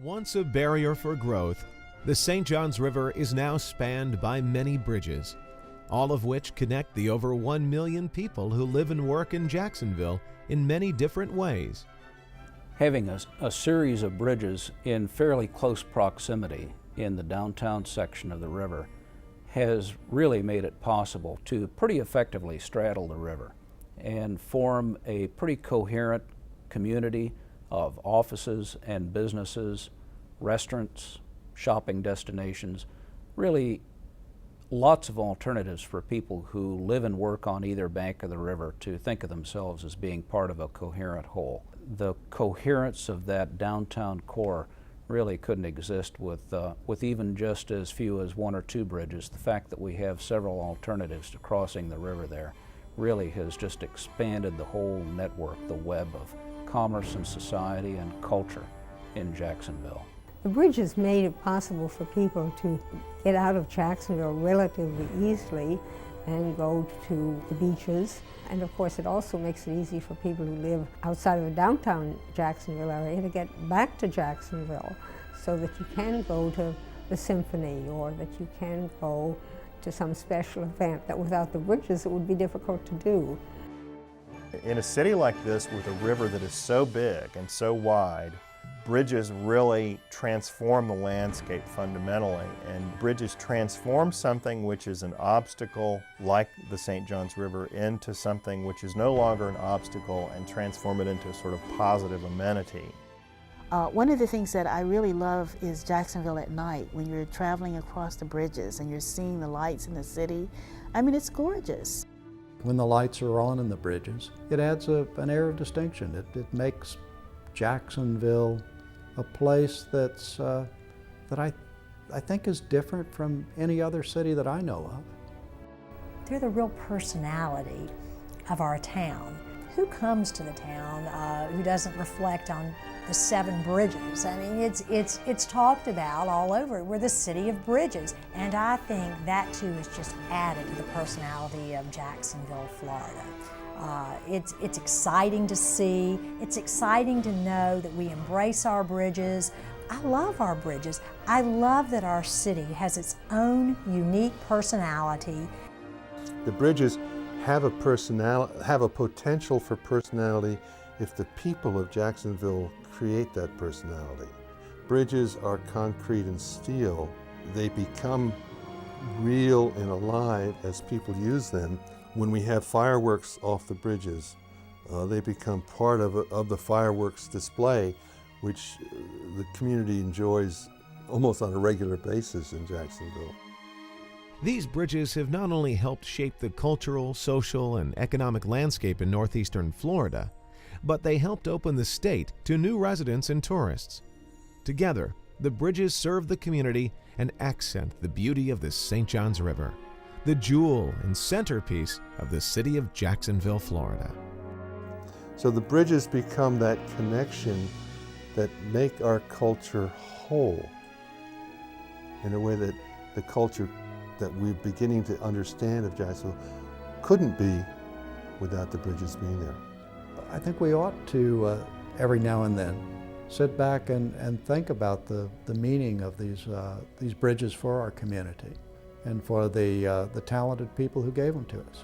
Once a barrier for growth, the St. Johns River is now spanned by many bridges, all of which connect the over 1 million people who live and work in Jacksonville in many different ways. Having a series of bridges in fairly close proximity in the downtown section of the river has really made it possible to pretty effectively straddle the river and form a pretty coherent community of offices and businesses, restaurants, shopping destinations, really lots of alternatives for people who live and work on either bank of the river to think of themselves as being part of a coherent whole. The coherence of that downtown core really couldn't exist with even just as few as 1 or 2 bridges. The fact that we have several alternatives to crossing the river there really has just expanded the whole network, the web of commerce and society and culture in Jacksonville. The bridges made it possible for people to get out of Jacksonville relatively easily and go to the beaches. And of course it also makes it easy for people who live outside of the downtown Jacksonville area to get back to Jacksonville, so that you can go to the symphony or that you can go to some special event that without the bridges it would be difficult to do. In a city like this with a river that is so big and so wide, bridges really transform the landscape fundamentally, and bridges transform something which is an obstacle like the St. Johns River into something which is no longer an obstacle and transform it into a sort of positive amenity. One of the things that I really love is Jacksonville at night, when you're traveling across the bridges and you're seeing the lights in the city. I mean, it's gorgeous. When the lights are on in the bridges, it adds an air of distinction. It makes Jacksonville a place that's, that I think is different from any other city that I know of. They're the real personality of our town. Who comes to the town who doesn't reflect on the 7 bridges? I mean, it's talked about all over. We're the city of bridges. And I think that too is just added to the personality of Jacksonville, Florida. It's exciting to see. It's exciting to know that we embrace our bridges. I love our bridges. I love that our city has its own unique personality. The bridges have a potential for personality if the people of Jacksonville create that personality. Bridges are concrete and steel. They become real and alive as people use them. When we have fireworks off the bridges, they become part of the fireworks display, which the community enjoys almost on a regular basis in Jacksonville. These bridges have not only helped shape the cultural, social, and economic landscape in northeastern Florida, but they helped open the state to new residents and tourists. Together, the bridges serve the community and accent the beauty of the St. Johns River, the jewel and centerpiece of the city of Jacksonville, Florida. So the bridges become that connection that make our culture whole in a way that the culture that we're beginning to understand of Jacksonville couldn't be without the bridges being there. I think we ought to, every now and then, sit back and think about the meaning of these bridges for our community and for the talented people who gave them to us.